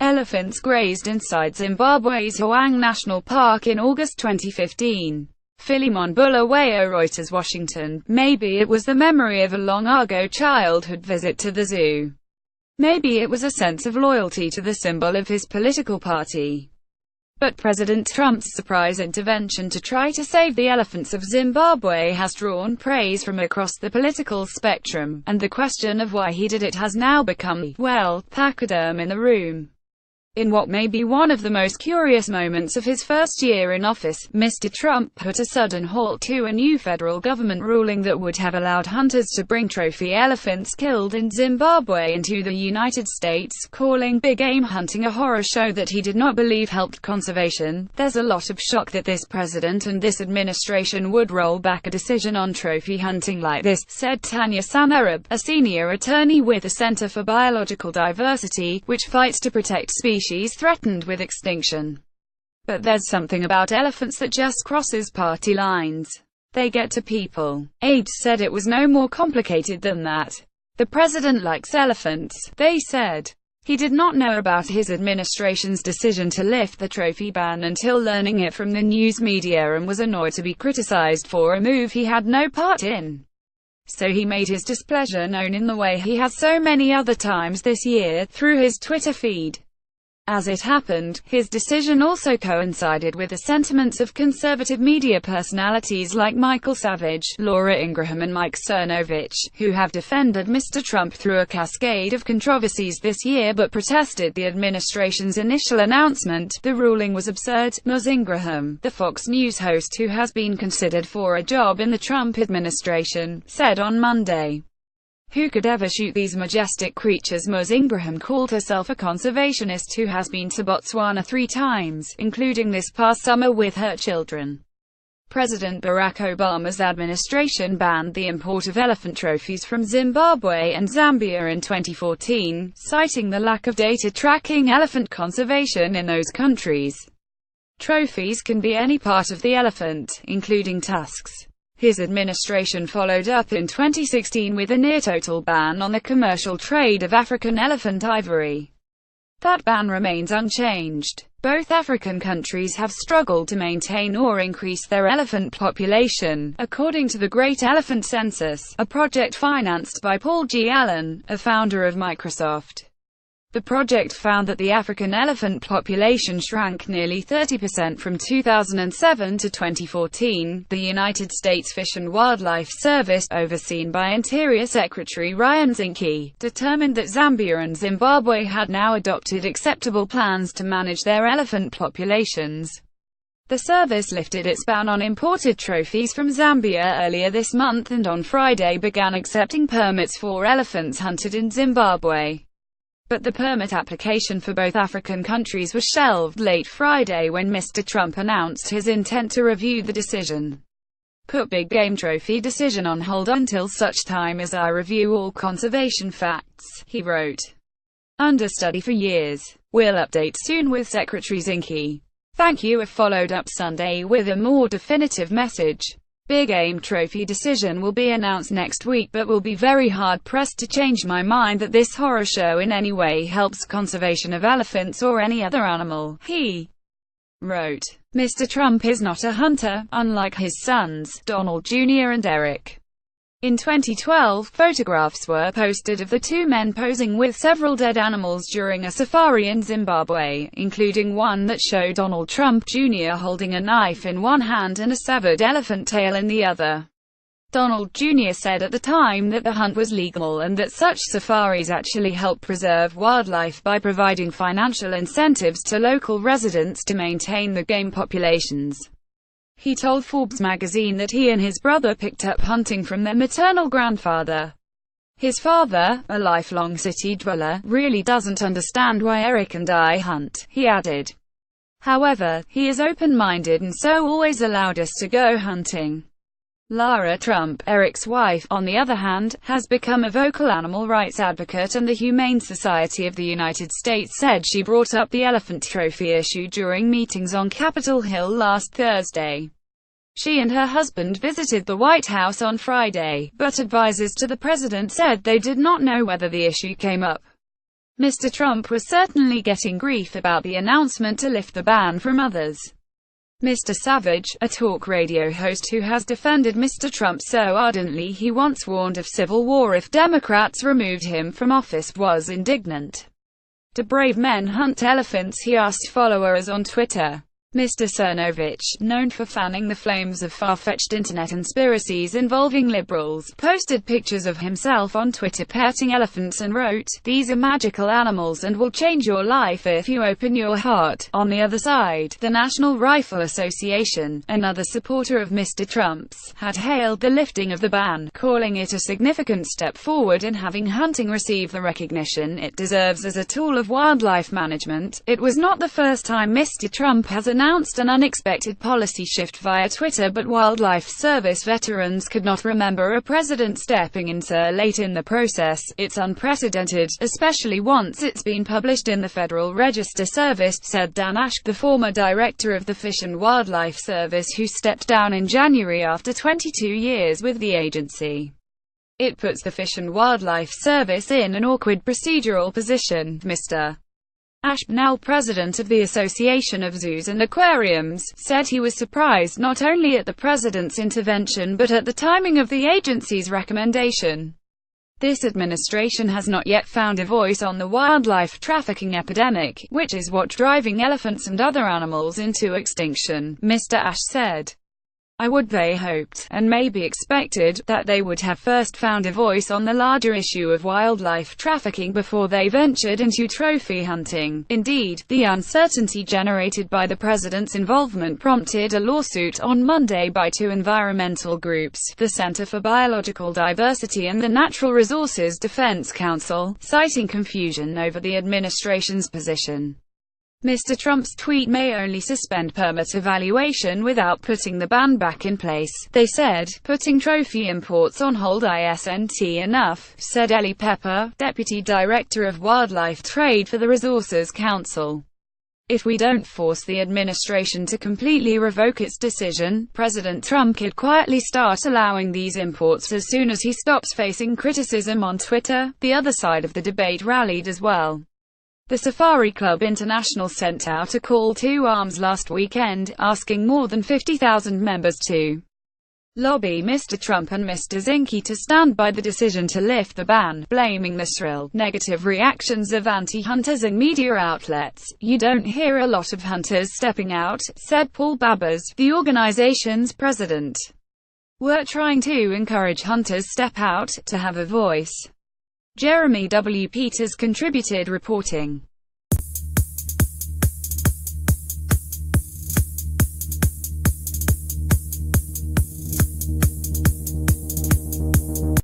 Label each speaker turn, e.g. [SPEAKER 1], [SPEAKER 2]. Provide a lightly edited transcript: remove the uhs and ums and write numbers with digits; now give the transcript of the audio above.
[SPEAKER 1] Elephants grazed inside Zimbabwe's Hwange National Park in August 2015. Philimon BulawayoReuters Washington. Maybe it was the memory of a long-ago childhood visit to the zoo. Maybe it was a sense of loyalty to the symbol of his political party. But President Trump's surprise intervention to try to save the elephants of Zimbabwe has drawn praise from across the political spectrum, and the question of why he did it has now become, well, pachyderm in the room. In what may be one of the most curious moments of his first year in office, Mr. Trump put a sudden halt to a new federal government ruling that would have allowed hunters to bring trophy elephants killed in Zimbabwe into the United States, calling big game hunting a horror show that he did not believe helped conservation. There's a lot of shock that this president and this administration would roll back a decision on trophy hunting like this, said Tanya Samarab, a senior attorney with the Center for Biological Diversity, which fights to protect species threatened with extinction. But there's something about elephants that just crosses party lines. They get to people. Aides said it was no more complicated than that. The president likes elephants, they said. He did not know about his administration's decision to lift the trophy ban until learning it from the news media and was annoyed to be criticized for a move he had no part in. So he made his displeasure known in the way he has so many other times this year, through his Twitter feed. As it happened, his decision also coincided with the sentiments of conservative media personalities like Michael Savage, Laura Ingraham and Mike Cernovich, who have defended Mr. Trump through a cascade of controversies this year but protested the administration's initial announcement. The ruling was absurd, Ms. Ingraham, the Fox News host who has been considered for a job in the Trump administration, said on Monday. Who could ever shoot these majestic creatures? Ms. Ingraham called herself a conservationist who has been to Botswana 3 times, including this past summer with her children. President Barack Obama's administration banned the import of elephant trophies from Zimbabwe and Zambia in 2014, citing the lack of data tracking elephant conservation in those countries. Trophies can be any part of the elephant, including tusks. His administration followed up in 2016 with a near-total ban on the commercial trade of African elephant ivory. That ban remains unchanged. Both African countries have struggled to maintain or increase their elephant population, according to the Great Elephant Census, a project financed by Paul G. Allen, a founder of Microsoft. The project found that the African elephant population shrank nearly 30% from 2007 to 2014. The United States Fish and Wildlife Service, overseen by Interior Secretary Ryan Zinke, determined that Zambia and Zimbabwe had now adopted acceptable plans to manage their elephant populations. The service lifted its ban on imported trophies from Zambia earlier this month and on Friday began accepting permits for elephants hunted in Zimbabwe. But the permit application for both African countries was shelved late Friday when Mr. Trump announced his intent to review the decision. Put big game trophy decision on hold until such time as I review all conservation facts, he wrote. Under study for years. We'll update soon with Secretary Zinke. Thank you. If followed up Sunday with a more definitive message. Big Game Trophy decision will be announced next week, but will be very hard-pressed to change my mind that this horror show in any way helps conservation of elephants or any other animal, he wrote. Mr. Trump is not a hunter, unlike his sons, Donald Jr. and Eric. In 2012, photographs were posted of the two men posing with several dead animals during a safari in Zimbabwe, including one that showed Donald Trump Jr. holding a knife in one hand and a severed elephant tail in the other. Donald Jr. said at the time that the hunt was legal and that such safaris actually help preserve wildlife by providing financial incentives to local residents to maintain the game populations. He told Forbes magazine that he and his brother picked up hunting from their maternal grandfather. His father, a lifelong city dweller, really doesn't understand why Eric and I hunt, he added. However, he is open-minded and so always allowed us to go hunting. Lara Trump, Eric's wife, on the other hand, has become a vocal animal rights advocate, and the Humane Society of the United States said she brought up the elephant trophy issue during meetings on Capitol Hill last Thursday. She and her husband visited the White House on Friday, but advisors to the president said they did not know whether the issue came up. Mr. Trump was certainly getting grief about the announcement to lift the ban from others. Mr. Savage, a talk radio host who has defended Mr. Trump so ardently he once warned of civil war if Democrats removed him from office, was indignant. "Do brave men hunt elephants?" he asked followers on Twitter. Mr. Cernovich, known for fanning the flames of far-fetched internet conspiracies involving liberals, posted pictures of himself on Twitter petting elephants and wrote, "These are magical animals and will change your life if you open your heart." On the other side, the National Rifle Association, another supporter of Mr. Trump's, had hailed the lifting of the ban, calling it a significant step forward in having hunting receive the recognition it deserves as a tool of wildlife management. It was not the first time Mr. Trump has announced an unexpected policy shift via Twitter, but Wildlife Service veterans could not remember a president stepping in so late in the process. "It's unprecedented, especially once it's been published in the Federal Register Service," said Dan Ash, the former director of the Fish and Wildlife Service who stepped down in January after 22 years with the agency. "It puts the Fish and Wildlife Service in an awkward procedural position." Mr. Ash, now president of the Association of Zoos and Aquariums, said he was surprised not only at the president's intervention but at the timing of the agency's recommendation. This administration has not yet found a voice on the wildlife trafficking epidemic, which is what's driving elephants and other animals into extinction, Mr. Ash said. "I would they hoped, and maybe expected, that they would have first found a voice on the larger issue of wildlife trafficking before they ventured into trophy hunting." Indeed, the uncertainty generated by the president's involvement prompted a lawsuit on Monday by two environmental groups, the Center for Biological Diversity and the Natural Resources Defense Council, citing confusion over the administration's position. Mr. Trump's tweet may only suspend permit evaluation without putting the ban back in place, they said. "Putting trophy imports on hold isn't enough," said Ellie Pepper, deputy director of wildlife trade for the Resources Council. "If we don't force the administration to completely revoke its decision, President Trump could quietly start allowing these imports as soon as he stops facing criticism on Twitter." The other side of the debate rallied as well. The Safari Club International sent out a call to arms last weekend, asking more than 50,000 members to lobby Mr. Trump and Mr. Zinke to stand by the decision to lift the ban, blaming the shrill, negative reactions of anti-hunters and media outlets. "You don't hear a lot of hunters stepping out," said Paul Babbers, the organization's president. "We're trying to encourage hunters step out, to have a voice." Jeremy W. Peters contributed reporting.